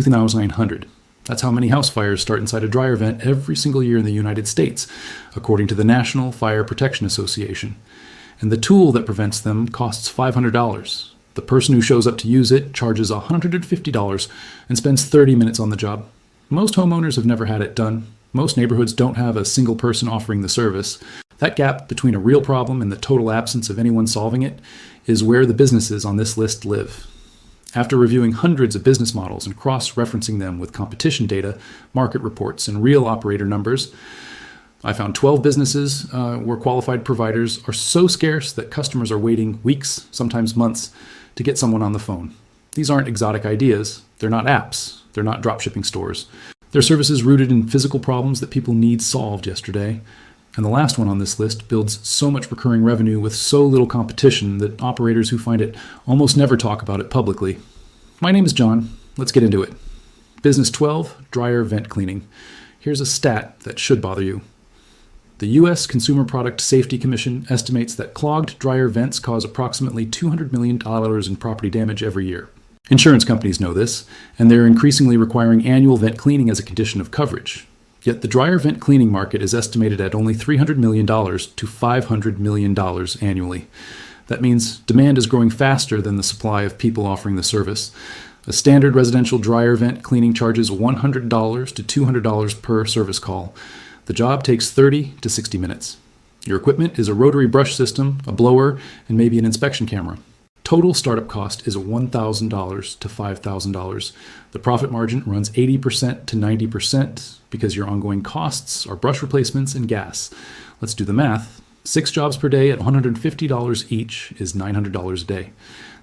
2,900. That's how many house fires start inside a dryer vent every single year in the United States, according to the National Fire Protection Association. And the tool that prevents them costs $500. The person who shows up to use it charges $150 and spends 30 minutes on the job. Most homeowners have never had it done. Most neighborhoods don't have a single person offering the service. That gap between a real problem and the total absence of anyone solving it is where the businesses on this list live. After reviewing hundreds of business models and cross-referencing them with competition data, market reports, and real operator numbers, I found 12 businesses where qualified providers are so scarce that customers are waiting weeks, sometimes months, to get someone on the phone. These aren't exotic ideas. They're not apps. They're not dropshipping stores. They're services rooted in physical problems that people need solved yesterday. And the last one on this list builds so much recurring revenue with so little competition that operators who find it almost never talk about it publicly. My name is John. Let's get into it. Business 12, dryer vent cleaning. Here's a stat that should bother you. The U.S. Consumer Product Safety Commission estimates that clogged dryer vents cause approximately $200 million in property damage every year. Insurance companies know this, and they're increasingly requiring annual vent cleaning as a condition of coverage. Yet the dryer vent cleaning market is estimated at only $300 million to $500 million annually. That means demand is growing faster than the supply of people offering the service. A standard residential dryer vent cleaning charges $100 to $200 per service call. The job takes 30 to 60 minutes. Your equipment is a rotary brush system, a blower, and maybe an inspection camera. Total startup cost is $1,000 to $5,000. The profit margin runs 80% to 90% because your ongoing costs are brush replacements and gas. Let's do the math. 6 jobs per day at $150 each is $900 a day.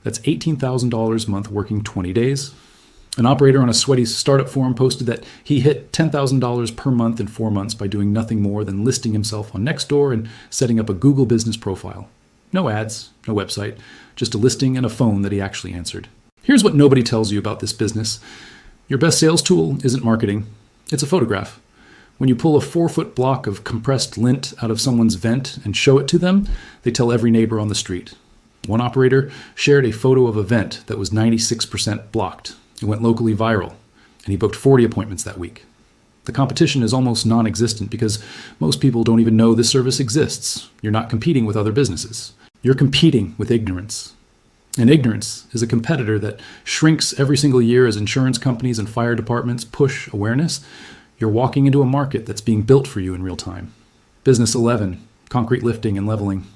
That's $18,000 a month working 20 days. An operator on a sweaty startup forum posted that he hit $10,000 per month in 4 months by doing nothing more than listing himself on Nextdoor and setting up a Google business profile. No ads, no website, just a listing and a phone that he actually answered. Here's what nobody tells you about this business. Your best sales tool isn't marketing, it's a photograph. When you pull a 4-foot block of compressed lint out of someone's vent and show it to them, they tell every neighbor on the street. One operator shared a photo of a vent that was 96% blocked. It went locally viral, and he booked 40 appointments that week. The competition is almost non-existent because most people don't even know this service exists. You're not competing with other businesses. You're competing with ignorance. And ignorance is a competitor that shrinks every single year as insurance companies and fire departments push awareness. You're walking into a market that's being built for you in real time. Business 11, concrete lifting and leveling.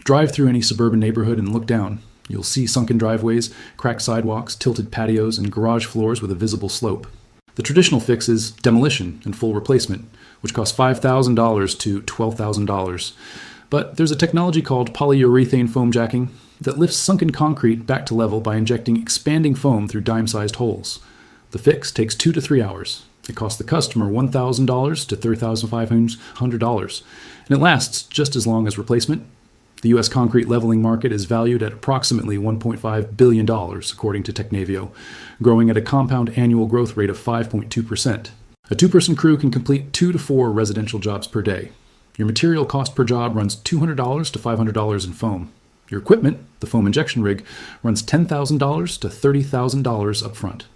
Drive through any suburban neighborhood and look down. You'll see sunken driveways, cracked sidewalks, tilted patios, and garage floors with a visible slope. The traditional fix is demolition and full replacement, which costs $5,000 to $12,000. But there's a technology called polyurethane foam jacking that lifts sunken concrete back to level by injecting expanding foam through dime-sized holes. The fix takes 2 to 3 hours. It costs the customer $1,000 to $3,500, and it lasts just as long as replacement. The U.S. concrete leveling market is valued at approximately $1.5 billion, according to Technavio, growing at a compound annual growth rate of 5.2%. A 2-person crew can complete 2 to 4 residential jobs per day. Your material cost per job runs $200 to $500 in foam. Your equipment, the foam injection rig, runs $10,000 to $30,000 up front.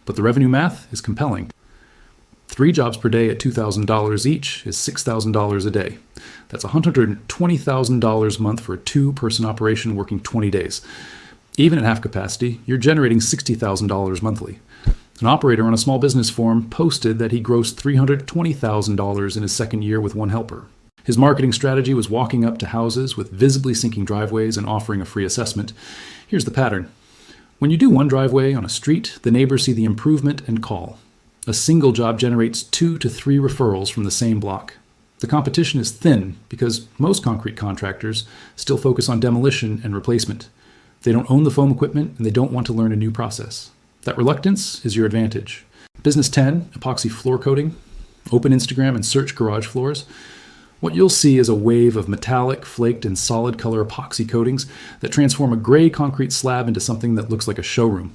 But the revenue math is compelling. 3 jobs per day at $2,000 each is $6,000 a day. That's $120,000 a month for a 2-person operation working 20 days. Even at half capacity, you're generating $60,000 monthly. An operator on a small business forum posted that he grossed $320,000 in his second year with 1 helper. His marketing strategy was walking up to houses with visibly sinking driveways and offering a free assessment. Here's the pattern. When you do 1 driveway on a street, the neighbors see the improvement and call. A single job generates 2 to 3 referrals from the same block. The competition is thin because most concrete contractors still focus on demolition and replacement. They don't own the foam equipment and they don't want to learn a new process. That reluctance is your advantage. Business 10, epoxy floor coating. Open Instagram and search garage floors. What you'll see is a wave of metallic, flaked, and solid color epoxy coatings that transform a gray concrete slab into something that looks like a showroom.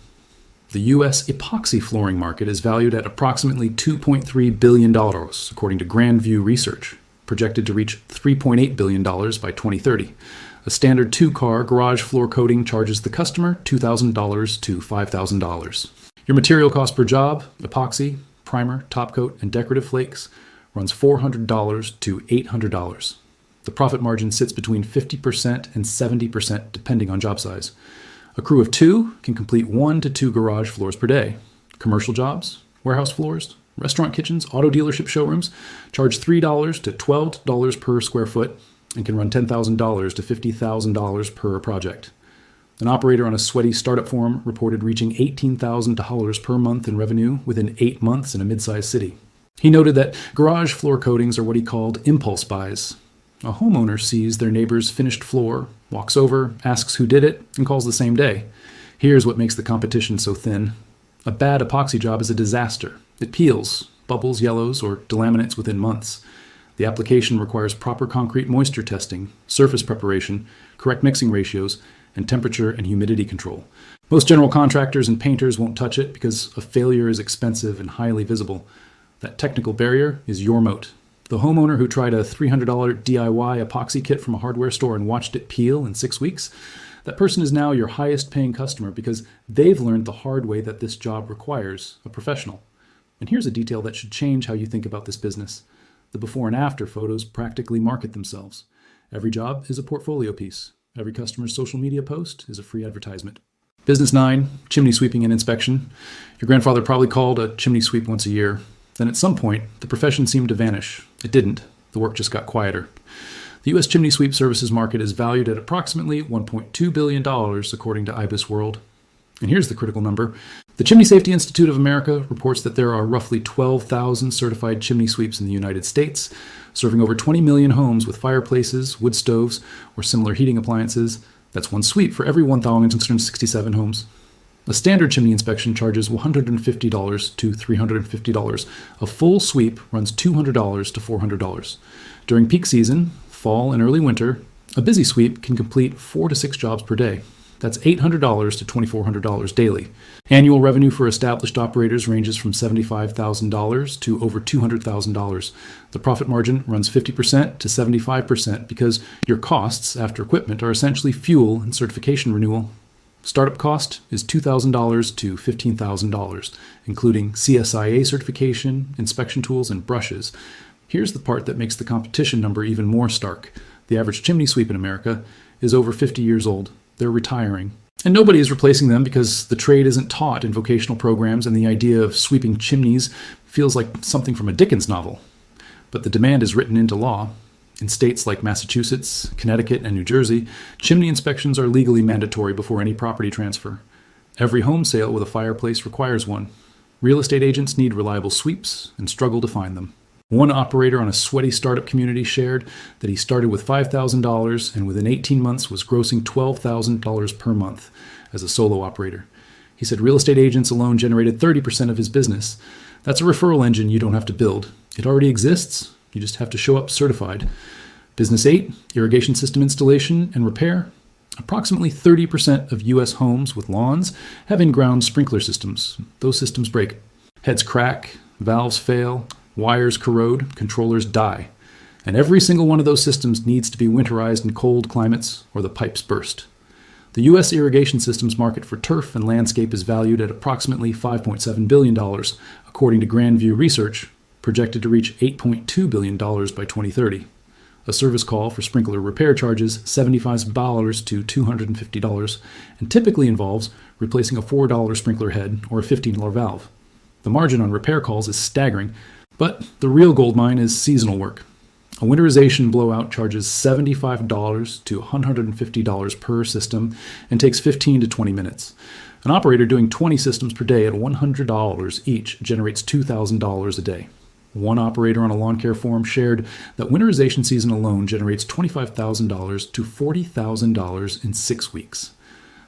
The U.S. epoxy flooring market is valued at approximately $2.3 billion, according to Grand View Research, projected to reach $3.8 billion by 2030. A standard 2-car garage floor coating charges the customer $2,000 to $5,000. Your material cost per job, epoxy, primer, top coat, and decorative flakes, runs $400 to $800. The profit margin sits between 50% and 70% depending on job size. A crew of 2 can complete 1 to 2 garage floors per day. Commercial jobs, warehouse floors, restaurant kitchens, auto dealership showrooms charge $3 to $12 per square foot and can run $10,000 to $50,000 per project. An operator on a sweaty startup forum reported reaching $18,000 per month in revenue within 8 months in a mid-sized city. He noted that garage floor coatings are what he called impulse buys. A homeowner sees their neighbor's finished floor, walks over, asks who did it, and calls the same day. Here's what makes the competition so thin. A bad epoxy job is a disaster. It peels, bubbles, yellows, or delaminates within months. The application requires proper concrete moisture testing, surface preparation, correct mixing ratios, and temperature and humidity control. Most general contractors and painters won't touch it because a failure is expensive and highly visible. That technical barrier is your moat. The homeowner who tried a $300 DIY epoxy kit from a hardware store and watched it peel in 6 weeks, that person is now your highest paying customer because they've learned the hard way that this job requires a professional. And here's a detail that should change how you think about this business. The before and after photos practically market themselves. Every job is a portfolio piece. Every customer's social media post is a free advertisement. Business 9, chimney sweeping and inspection. Your grandfather probably called a chimney sweep once a year. Then at some point, the profession seemed to vanish. It didn't. The work just got quieter. The U.S. chimney sweep services market is valued at approximately $1.2 billion, according to IBIS World. And here's the critical number. The Chimney Safety Institute of America reports that there are roughly 12,000 certified chimney sweeps in the United States, serving over 20 million homes with fireplaces, wood stoves, or similar heating appliances. That's one sweep for every 1,667 homes. A standard chimney inspection charges $150 to $350. A full sweep runs $200 to $400. During peak season, fall and early winter, a busy sweep can complete 4 to 6 jobs per day. That's $800 to $2,400 daily. Annual revenue for established operators ranges from $75,000 to over $200,000. The profit margin runs 50% to 75% because your costs after equipment are essentially fuel and certification renewal. Startup cost is $2,000 to $15,000, including CSIA certification, inspection tools, and brushes. Here's the part that makes the competition number even more stark. The average chimney sweep in America is over 50 years old. They're retiring. And nobody is replacing them because the trade isn't taught in vocational programs and the idea of sweeping chimneys feels like something from a Dickens novel. But the demand is written into law. In states like Massachusetts, Connecticut, and New Jersey, chimney inspections are legally mandatory before any property transfer. Every home sale with a fireplace requires one. Real estate agents need reliable sweeps and struggle to find them. One operator on a sweaty startup community shared that he started with $5,000 and within 18 months was grossing $12,000 per month as a solo operator. He said real estate agents alone generated 30% of his business. That's a referral engine you don't have to build. It already exists. You just have to show up certified. Business 8, irrigation system installation and repair. Approximately 30% of U.S. homes with lawns have in-ground sprinkler systems. Those systems break. Heads crack, valves fail, wires corrode, controllers die. And every single one of those systems needs to be winterized in cold climates or the pipes burst. The U.S. irrigation systems market for turf and landscape is valued at approximately $5.7 billion, according to Grandview Research, projected to reach $8.2 billion by 2030. A service call for sprinkler repair charges $75 to $250 and typically involves replacing a $4 sprinkler head or a $15 valve. The margin on repair calls is staggering, but the real gold mine is seasonal work. A winterization blowout charges $75 to $150 per system and takes 15 to 20 minutes. An operator doing 20 systems per day at $100 each generates $2,000 a day. One operator on a lawn care forum shared that winterization season alone generates $25,000 to $40,000 in 6 weeks.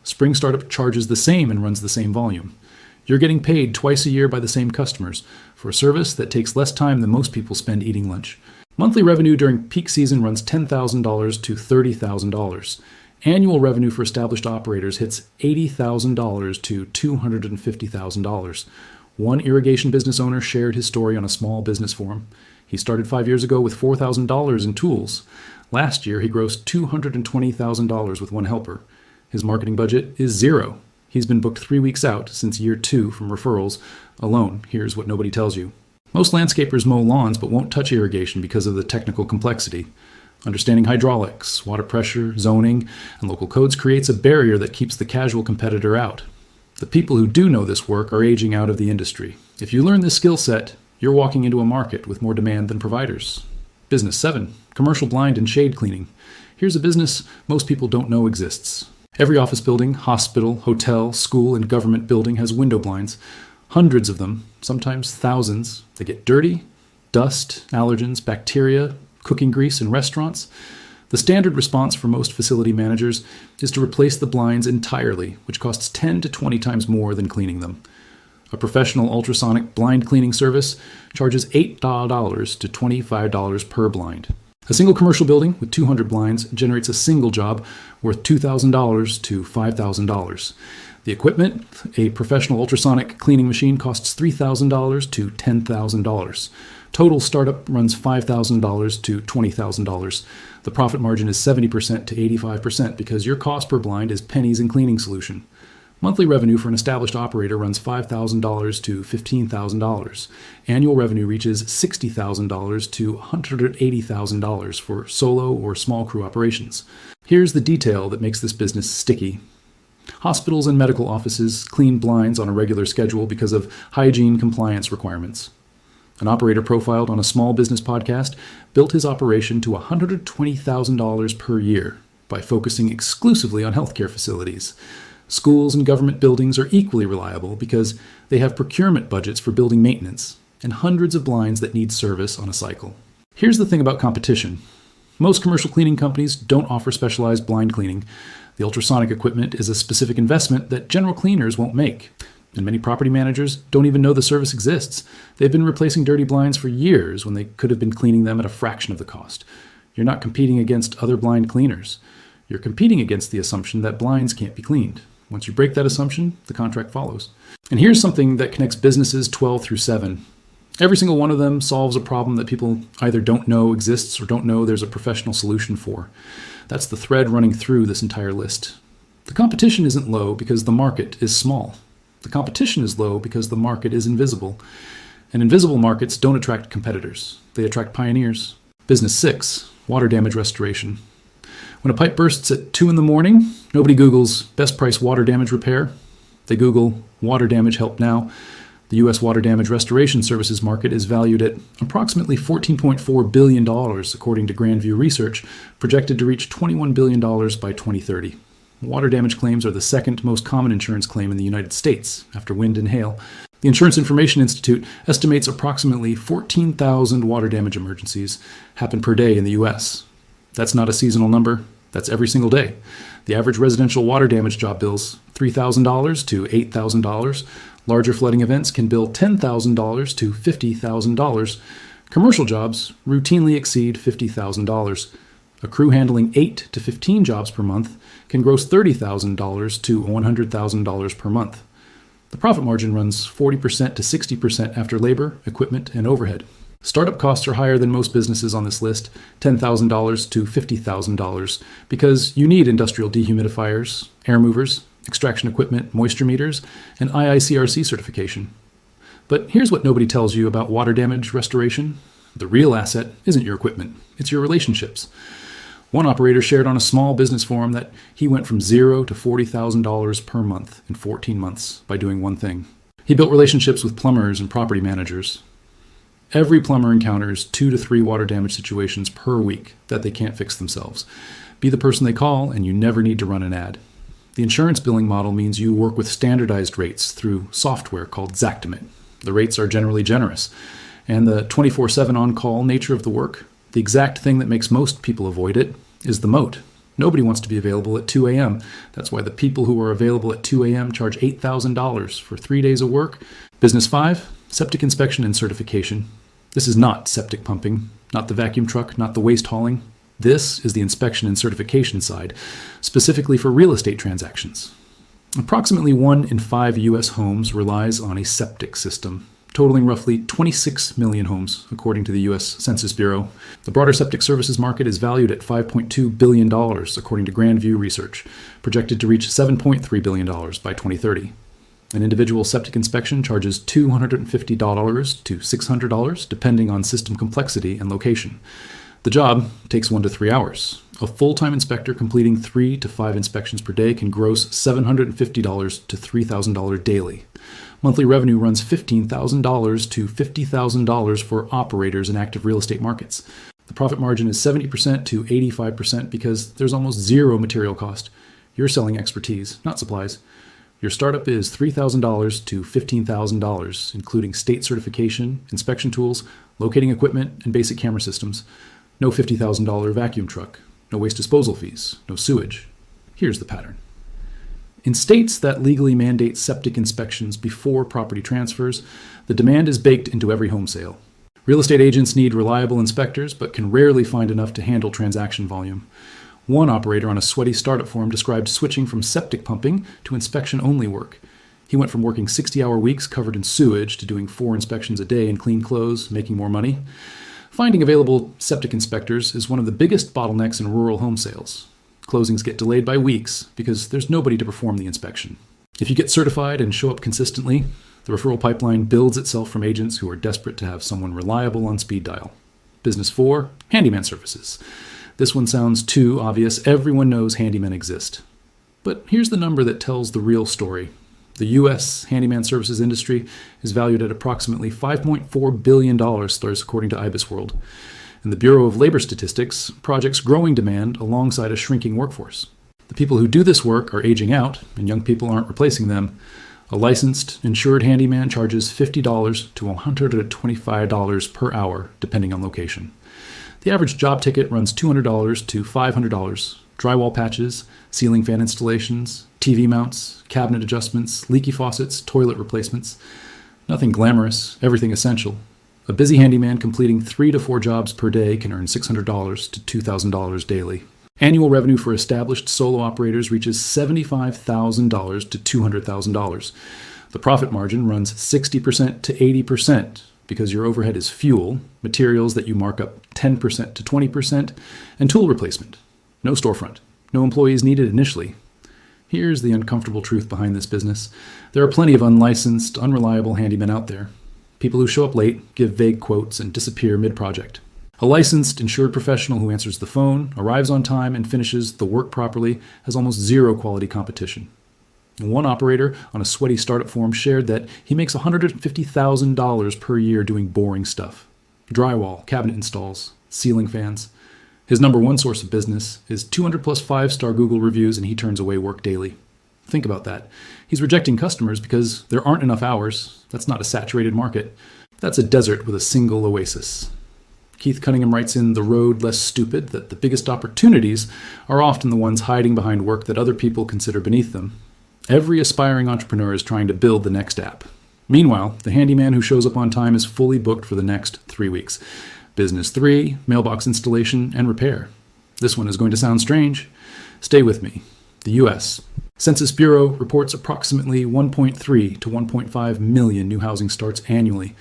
Spring startup charges the same and runs the same volume. You're getting paid twice a year by the same customers for a service that takes less time than most people spend eating lunch. Monthly revenue during peak season runs $10,000 to $30,000. Annual revenue for established operators hits $80,000 to $250,000. One irrigation business owner shared his story on a small business forum. He started 5 years ago with $4,000 in tools. Last year, he grossed $220,000 with one helper. His marketing budget is zero. He's been booked 3 weeks out since year 2 from referrals alone. Here's what nobody tells you. Most landscapers mow lawns but won't touch irrigation because of the technical complexity. Understanding hydraulics, water pressure, zoning, and local codes creates a barrier that keeps the casual competitor out. The people who do know this work are aging out of the industry. If you learn this skill set, you're walking into a market with more demand than providers. Business 7, commercial blind and shade cleaning. Here's a business most people don't know exists. Every office building, hospital, hotel, school, and government building has window blinds. Hundreds of them, sometimes thousands. They get dirty, dust, allergens, bacteria, cooking grease in restaurants. The standard response for most facility managers is to replace the blinds entirely, which costs 10 to 20 times more than cleaning them. A professional ultrasonic blind cleaning service charges $8 to $25 per blind. A single commercial building with 200 blinds generates a single job worth $2,000 to $5,000. The equipment, a professional ultrasonic cleaning machine, costs $3,000 to $10,000. Total startup runs $5,000 to $20,000. The profit margin is 70% to 85% because your cost per blind is pennies in cleaning solution. Monthly revenue for an established operator runs $5,000 to $15,000. Annual revenue reaches $60,000 to $180,000 for solo or small crew operations. Here's the detail that makes this business sticky. Hospitals and medical offices clean blinds on a regular schedule because of hygiene compliance requirements. An operator profiled on a small business podcast built his operation to $120,000 per year by focusing exclusively on healthcare facilities. Schools and government buildings are equally reliable because they have procurement budgets for building maintenance and hundreds of blinds that need service on a cycle. Here's the thing about competition. Most commercial cleaning companies don't offer specialized blind cleaning. The ultrasonic equipment is a specific investment that general cleaners won't make. And many property managers don't even know the service exists. They've been replacing dirty blinds for years when they could have been cleaning them at a fraction of the cost. You're not competing against other blind cleaners. You're competing against the assumption that blinds can't be cleaned. Once you break that assumption, the contract follows. And here's something that connects businesses 12 through 7. Every single one of them solves a problem that people either don't know exists or don't know there's a professional solution for. That's the thread running through this entire list. The competition isn't low because the market is small. The competition is low because the market is invisible. And invisible markets don't attract competitors. They attract pioneers. Business 6, water damage restoration. When a pipe bursts at 2 in the morning, nobody Googles best price water damage repair. They Google water damage help now. The U.S. water damage restoration services market is valued at approximately $14.4 billion, according to Grandview Research, projected to reach $21 billion by 2030. Water damage claims are the second most common insurance claim in the United States, after wind and hail. The Insurance Information Institute estimates approximately 14,000 water damage emergencies happen per day in the U.S. That's not a seasonal number. That's every single day. The average residential water damage job bills $3,000 to $8,000. Larger flooding events can bill $10,000 to $50,000. Commercial jobs routinely exceed $50,000. A crew handling 8 to 15 jobs per month can gross $30,000 to $100,000 per month. The profit margin runs 40% to 60% after labor, equipment, and overhead. Startup costs are higher than most businesses on this list, $10,000 to $50,000, because you need industrial dehumidifiers, air movers, extraction equipment, moisture meters, and IICRC certification. But here's what nobody tells you about water damage restoration. The real asset isn't your equipment, it's your relationships. One operator shared on a small business forum that he went from $0 to $40,000 per month in 14 months by doing one thing. He built relationships with plumbers and property managers. Every plumber encounters 2 to 3 water damage situations per week that they can't fix themselves. Be the person they call, and you never need to run an ad. The insurance billing model means you work with standardized rates through software called Xactimate. The rates are generally generous. And the 24/7 on-call nature of the work, the exact thing that makes most people avoid it, is the moat. Nobody wants to be available at 2 a.m. That's why the people who are available at 2 a.m. charge $8,000 for 3 days of work. Business 5, septic inspection and certification. This is not septic pumping, not the vacuum truck, not the waste hauling. This is the inspection and certification side, specifically for real estate transactions. Approximately 1 in 5 U.S. homes relies on a septic system. totaling roughly 26 million homes, according to the U.S. Census Bureau. The broader septic services market is valued at $5.2 billion, according to Grand View Research, projected to reach $7.3 billion by 2030. An individual septic inspection charges $250 to $600, depending on system complexity and location. The job takes 1 to 3 hours. A full-time inspector completing 3 to 5 inspections per day can gross $750 to $3,000 daily. Monthly revenue runs $15,000 to $50,000 for operators in active real estate markets. The profit margin is 70% to 85% because there's almost zero material cost. You're selling expertise, not supplies. Your startup is $3,000 to $15,000, including state certification, inspection tools, locating equipment, and basic camera systems. No $50,000 vacuum truck, no waste disposal fees, no sewage. Here's the pattern. In states that legally mandate septic inspections before property transfers, the demand is baked into every home sale. Real estate agents need reliable inspectors, but can rarely find enough to handle transaction volume. One operator on a sweaty startup forum described switching from septic pumping to inspection-only work. He went from working 60-hour weeks covered in sewage to doing 4 inspections a day in clean clothes, making more money. Finding available septic inspectors is one of the biggest bottlenecks in rural home sales. Closings get delayed by weeks because there's nobody to perform the inspection. If you get certified and show up consistently, the referral pipeline builds itself from agents who are desperate to have someone reliable on speed dial. Business 4, handyman services. This one sounds too obvious. Everyone knows handymen exist. But here's the number that tells the real story. The U.S. handyman services industry is valued at approximately $5.4 billion, according to IBIS World. And the Bureau of Labor Statistics projects growing demand alongside a shrinking workforce. The people who do this work are aging out, and young people aren't replacing them. A licensed, insured handyman charges $50 to $125 per hour, depending on location. The average job ticket runs $200 to $500. Drywall patches, ceiling fan installations, TV mounts, cabinet adjustments, leaky faucets, toilet replacements. Nothing glamorous, everything essential. A busy handyman completing 3 to 4 jobs per day can earn $600 to $2,000 daily. Annual revenue for established solo operators reaches $75,000 to $200,000. The profit margin runs 60% to 80%. Because your overhead is fuel, materials that you mark up 10% to 20%, and tool replacement. No storefront. No employees needed initially. Here's the uncomfortable truth behind this business. There are plenty of unlicensed, unreliable handymen out there. People who show up late, give vague quotes, and disappear mid-project. A licensed, insured professional who answers the phone, arrives on time, and finishes the work properly has almost zero quality competition. One operator on a sweaty startup forum shared that he makes $150,000 per year doing boring stuff. Drywall, cabinet installs, ceiling fans. His number one source of business is 200 plus 5-star Google reviews, and he turns away work daily. Think about that. He's rejecting customers because there aren't enough hours. That's not a saturated market. That's a desert with a single oasis. Keith Cunningham writes in The Road Less Stupid that the biggest opportunities are often the ones hiding behind work that other people consider beneath them. Every aspiring entrepreneur is trying to build the next app. Meanwhile, the handyman who shows up on time is fully booked for the next 3 weeks. Business 3, mailbox installation and repair. This one is going to sound strange. Stay with me. The U.S. Census Bureau reports approximately 1.3 to 1.5 million new housing starts annually.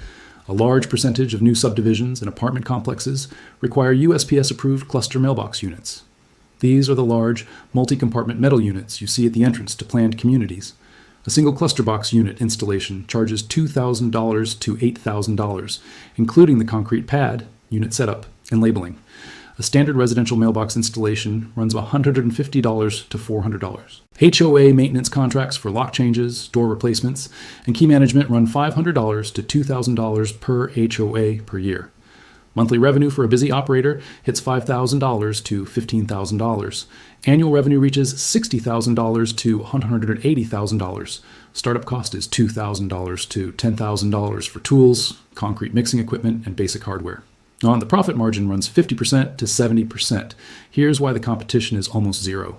A large percentage of new subdivisions and apartment complexes require USPS-approved cluster mailbox units. These are the large, multi-compartment metal units you see at the entrance to planned communities. A single cluster box unit installation charges $2,000 to $8,000, including the concrete pad, unit setup, and labeling. A standard residential mailbox installation runs $150 to $400. HOA maintenance contracts for lock changes, door replacements, and key management run $500 to $2,000 per HOA per year. Monthly revenue for a busy operator hits $5,000 to $15,000. Annual revenue reaches $60,000 to $180,000. Startup cost is $2,000 to $10,000 for tools, concrete mixing equipment, and basic hardware. Now, the profit margin runs 50% to 70%. Here's why the competition is almost zero.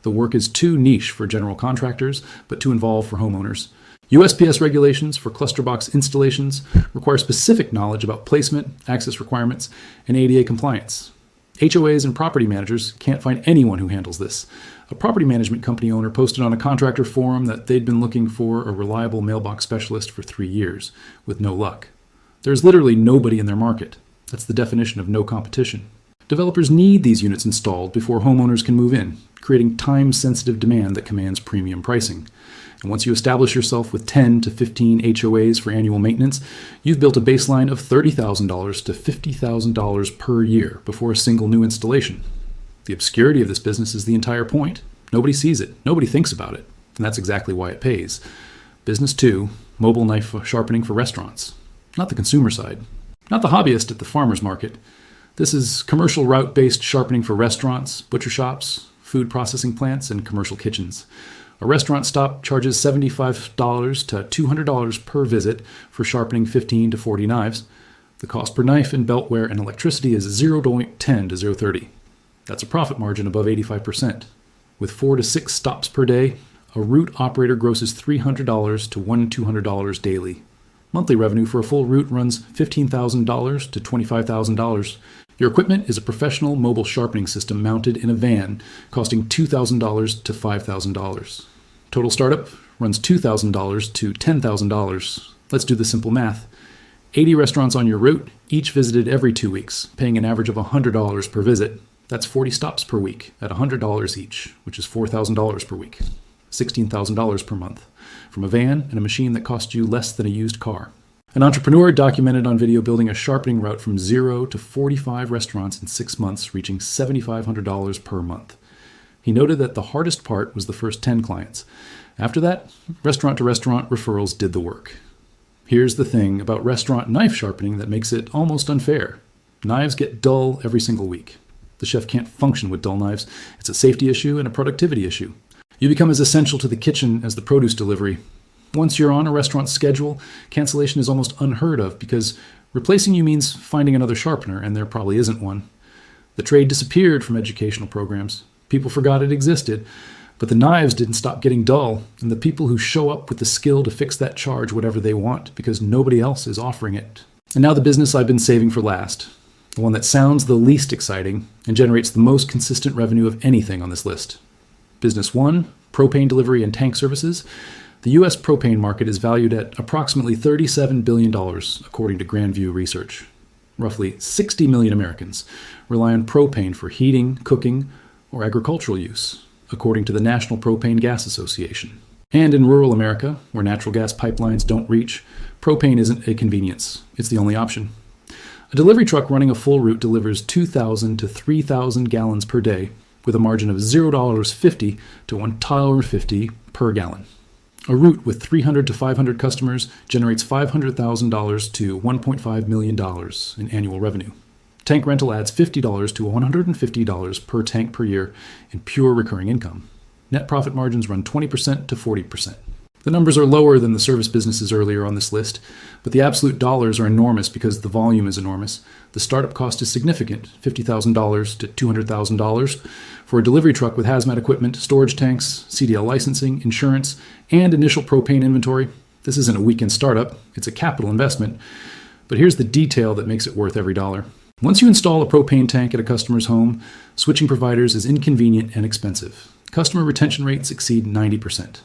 The work is too niche for general contractors, but too involved for homeowners. USPS regulations for cluster box installations require specific knowledge about placement, access requirements, and ADA compliance. HOAs and property managers can't find anyone who handles this. A property management company owner posted on a contractor forum that they'd been looking for a reliable mailbox specialist for 3 years, with no luck. There's literally nobody in their market. That's the definition of no competition. Developers need these units installed before homeowners can move in, creating time-sensitive demand that commands premium pricing. And once you establish yourself with 10 to 15 HOAs for annual maintenance, you've built a baseline of $30,000 to $50,000 per year before a single new installation. The obscurity of this business is the entire point. Nobody sees it. Nobody thinks about it. And that's exactly why it pays. Business 2, mobile knife sharpening for restaurants. Not the consumer side. Not the hobbyist at the farmer's market. This is commercial route-based sharpening for restaurants, butcher shops, food processing plants, and commercial kitchens. A restaurant stop charges $75 to $200 per visit for sharpening 15 to 40 knives. The cost per knife in beltware and electricity is 0.10 to 0.30. That's a profit margin above 85%. With 4 to 6 stops per day, a route operator grosses $300 to $200 daily. Monthly revenue for a full route runs $15,000 to $25,000. Your equipment is a professional mobile sharpening system mounted in a van, costing $2,000 to $5,000. Total startup runs $2,000 to $10,000. Let's do the simple math. 80 restaurants on your route, each visited every 2 weeks, paying an average of $100 per visit. That's 40 stops per week at $100 each, which is $4,000 per week. $16,000 per month, from a van and a machine that cost you less than a used car. An entrepreneur documented on video building a sharpening route from 0 to 45 restaurants in 6 months, reaching $7,500 per month. He noted that the hardest part was the first 10 clients. After that, restaurant-to-restaurant referrals did the work. Here's the thing about restaurant knife sharpening that makes it almost unfair. Knives get dull every single week. The chef can't function with dull knives. It's a safety issue and a productivity issue. You become as essential to the kitchen as the produce delivery. Once you're on a restaurant schedule, cancellation is almost unheard of because replacing you means finding another sharpener, and there probably isn't one. The trade disappeared from educational programs. People forgot it existed, but the knives didn't stop getting dull, and the people who show up with the skill to fix that charge whatever they want because nobody else is offering it. And now the business I've been saving for last, the one that sounds the least exciting and generates the most consistent revenue of anything on this list. Business 1, propane delivery and tank services. The U.S. propane market is valued at approximately $37 billion, according to Grandview Research. Roughly 60 million Americans rely on propane for heating, cooking, or agricultural use, according to the National Propane Gas Association. And in rural America, where natural gas pipelines don't reach, propane isn't a convenience. It's the only option. A delivery truck running a full route delivers 2,000 to 3,000 gallons per day, with a margin of $0.50 to $1.50 per gallon. A route with 300 to 500 customers generates $500,000 to $1.5 million in annual revenue. Tank rental adds $50 to $150 per tank per year in pure recurring income. Net profit margins run 20% to 40%. The numbers are lower than the service businesses earlier on this list, but the absolute dollars are enormous because the volume is enormous. The startup cost is significant, $50,000 to $200,000, for a delivery truck with hazmat equipment, storage tanks, CDL licensing, insurance, and initial propane inventory. This isn't a weekend startup, it's a capital investment. But here's the detail that makes it worth every dollar. Once you install a propane tank at a customer's home, switching providers is inconvenient and expensive. Customer retention rates exceed 90%.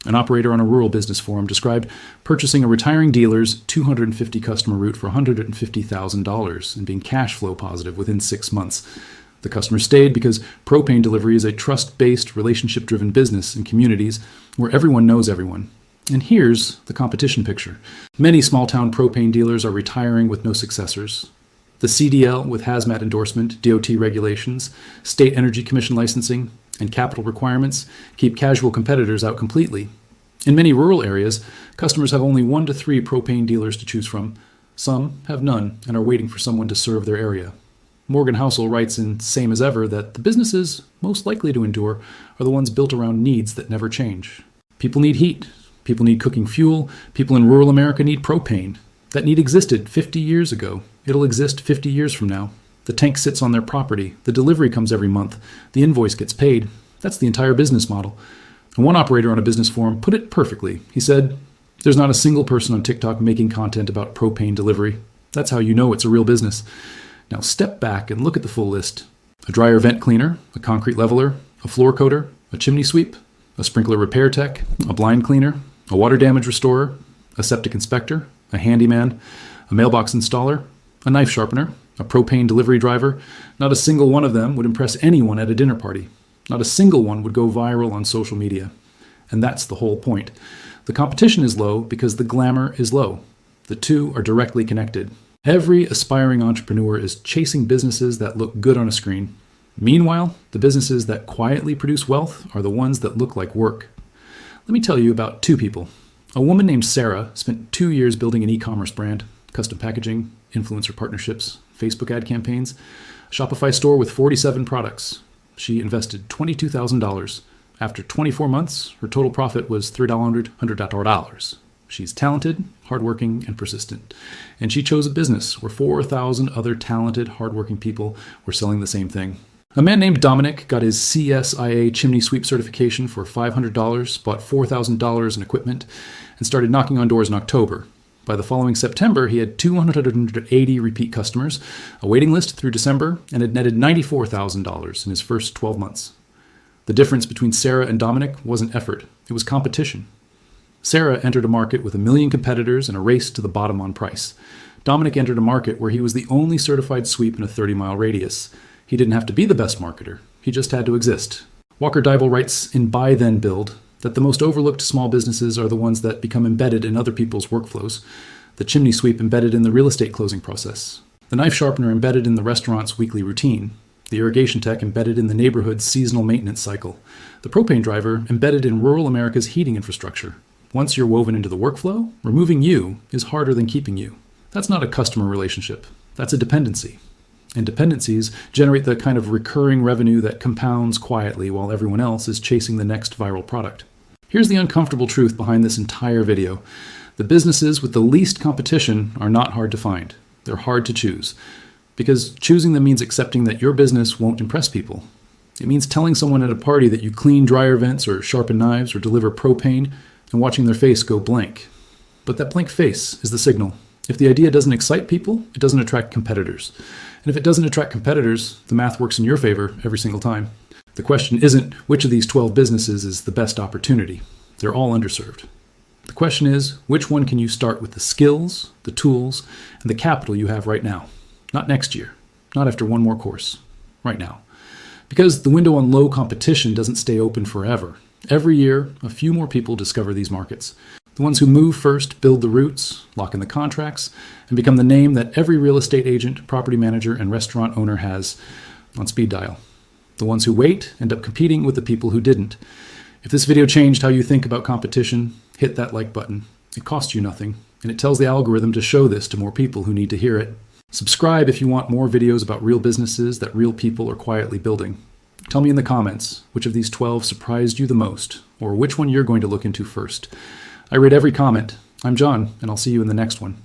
An operator on a rural business forum described purchasing a retiring dealer's 250 customer route for $150,000 and being cash flow positive within 6 months. The customer stayed because propane delivery is a trust-based, relationship-driven business in communities where everyone knows everyone. And here's the competition picture. Many small-town propane dealers are retiring with no successors. The CDL with hazmat endorsement, DOT regulations, State Energy Commission licensing, and capital requirements keep casual competitors out completely. In many rural areas, customers have only 1 to 3 propane dealers to choose from. Some have none and are waiting for someone to serve their area. Morgan Housel writes in Same as Ever that the businesses most likely to endure are the ones built around needs that never change. People need heat. People need cooking fuel. People in rural America need propane. That need existed 50 years ago. It'll exist 50 years from now. The tank sits on their property. The delivery comes every month. The invoice gets paid. That's the entire business model. And one operator on a business forum put it perfectly. He said, "There's not a single person on TikTok making content about propane delivery. That's how you know it's a real business." Now step back and look at the full list. A dryer vent cleaner, a concrete leveler, a floor coater, A chimney sweep, a sprinkler repair tech, a blind cleaner, a water damage restorer, a septic inspector, a handyman, a mailbox installer, a knife sharpener, a propane delivery driver. Not a single one of them would impress anyone at a dinner party. Not a single one would go viral on social media. And that's the whole point. The competition is low because the glamour is low. The two are directly connected. Every aspiring entrepreneur is chasing businesses that look good on a screen. Meanwhile, the businesses that quietly produce wealth are the ones that look like work. Let me tell you about two people. A woman named Sarah spent 2 years building an e-commerce brand, custom packaging, influencer partnerships, Facebook ad campaigns, a Shopify store with 47 products. She invested $22,000. After 24 months, her total profit was $300. She's talented, hardworking, and persistent. And she chose a business where 4,000 other talented, hardworking people were selling the same thing. A man named Dominic got his CSIA chimney sweep certification for $500, bought $4,000 in equipment, and started knocking on doors in October. By the following September, he had 280 repeat customers, a waiting list through December, and had netted $94,000 in his first 12 months. The difference between Sarah and Dominic wasn't effort, it was competition. Sarah entered a market with 1 million competitors and a race to the bottom on price. Dominic entered a market where he was the only certified sweep in a 30-mile radius. He didn't have to be the best marketer, he just had to exist. Walker Dybel writes in Buy Then Build that the most overlooked small businesses are the ones that become embedded in other people's workflows. The chimney sweep embedded in the real estate closing process. The knife sharpener embedded in the restaurant's weekly routine. The irrigation tech embedded in the neighborhood's seasonal maintenance cycle. The propane driver embedded in rural America's heating infrastructure. Once you're woven into the workflow, removing you is harder than keeping you. That's not a customer relationship. That's a dependency. And dependencies generate the kind of recurring revenue that compounds quietly while everyone else is chasing the next viral product. Here's the uncomfortable truth behind this entire video. The businesses with the least competition are not hard to find. They're hard to choose. Because choosing them means accepting that your business won't impress people. It means telling someone at a party that you clean dryer vents or sharpen knives or deliver propane and watching their face go blank. But that blank face is the signal. If the idea doesn't excite people, it doesn't attract competitors. And if it doesn't attract competitors, the math works in your favor every single time. The question isn't which of these 12 businesses is the best opportunity. They're all underserved. The question is, which one can you start with the skills, the tools, and the capital you have right now? Not next year, not after one more course, right now. Because the window on low competition doesn't stay open forever. Every year, a few more people discover these markets. The ones who move first build the roots, lock in the contracts, and become the name that every real estate agent, property manager, and restaurant owner has on speed dial. The ones who wait end up competing with the people who didn't. If this video changed how you think about competition, hit that like button. It costs you nothing, and it tells the algorithm to show this to more people who need to hear it. Subscribe if you want more videos about real businesses that real people are quietly building. Tell me in the comments which of these 12 surprised you the most, or which one you're going to look into first. I read every comment. I'm John, and I'll see you in the next one.